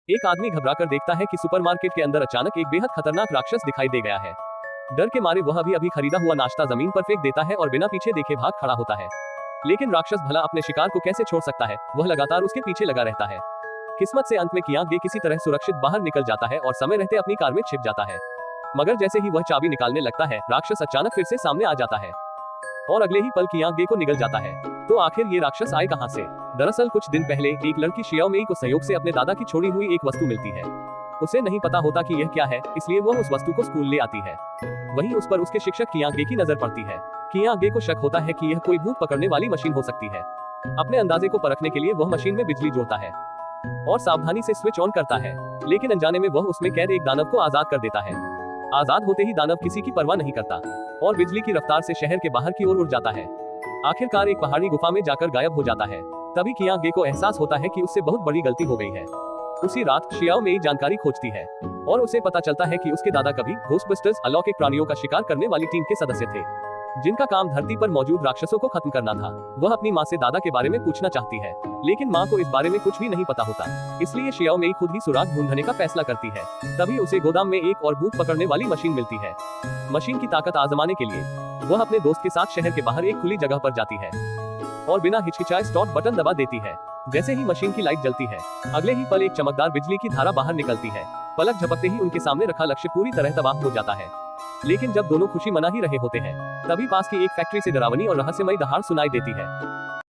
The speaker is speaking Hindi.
एक आदमी घबराकर देखता है कि सुपरमार्केट के अंदर अचानक एक बेहद खतरनाक राक्षस दिखाई दे गया है। डर के मारे वह अभी खरीदा हुआ नाश्ता जमीन पर फेंक देता है और बिना पीछे देखे भाग खड़ा होता है। लेकिन राक्षस भला अपने शिकार को कैसे छोड़ सकता है, वह लगातार उसके पीछे लगा रहता है। किस्मत से अंत में कियांग गे किसी तरह सुरक्षित बाहर निकल जाता है और समय रहते अपनी कार में छिप जाता है। मगर जैसे ही वह चाबी निकालने लगता है, राक्षस अचानक फिर से सामने आ जाता है और अगले ही पल कियांग गे को निगल जाता है। तो आखिर ये राक्षस आए कहां से? दरअसल कुछ दिन पहले एक लड़की शियाओ मेई को संयोग से अपने दादा की छोड़ी हुई एक वस्तु मिलती है। उसे नहीं पता होता कि यह क्या है, इसलिए वह उस वस्तु को स्कूल ले आती है। वहीं उस पर उसके शिक्षक कियांग गे की नजर पड़ती है। कियांग गे को शक होता है कि यह कोई भूत पकड़ने वाली मशीन हो सकती है। अपने अंदाजे को परखने के लिए वह मशीन में बिजली जोड़ता है और सावधानी से स्विच ऑन करता है, लेकिन अनजाने में वह उसमें कैद एक दानव को आजाद कर देता है। आजाद होते ही दानव किसी की परवाह नहीं करता और बिजली की रफ्तार से शहर के बाहर की ओर उड़ जाता है। आखिरकार एक पहाड़ी गुफा में जाकर गायब हो जाता है। तभी कियांग गे को एहसास होता है कि उससे बहुत बड़ी गलती हो गई है। उसी रात शियाओ मेई जानकारी खोजती है और उसे पता चलता है कि उसके दादा कभी घोस्टबस्टर्स अलौकिक प्राणियों का शिकार करने वाली टीम के सदस्य थे, जिनका काम धरती पर मौजूद राक्षसों को खत्म करना था। वह अपनी माँ से दादा के बारे में पूछना चाहती है, लेकिन माँ को इस बारे में कुछ भी नहीं पता होता। इसलिए शियाओ मेई खुद ही सुराग ढूंढने का फैसला करती है। तभी उसे गोदाम में एक और भूत पकड़ने वाली मशीन मिलती है। मशीन की ताकत आजमाने के लिए वह अपने दोस्त के साथ शहर के बाहर एक खुली जगह पर जाती है और बिना हिचकिचाए स्टार्ट बटन दबा देती है। जैसे ही मशीन की लाइट जलती है, अगले ही पल एक चमकदार बिजली की धारा बाहर निकलती है। पलक झपकते ही उनके सामने रखा लक्ष्य पूरी तरह तबाह हो जाता है। लेकिन जब दोनों खुशी मना ही रहे होते हैं, तभी पास की एक फैक्ट्री से डरावनी और रहस्यमयी दहाड़ सुनाई देती है।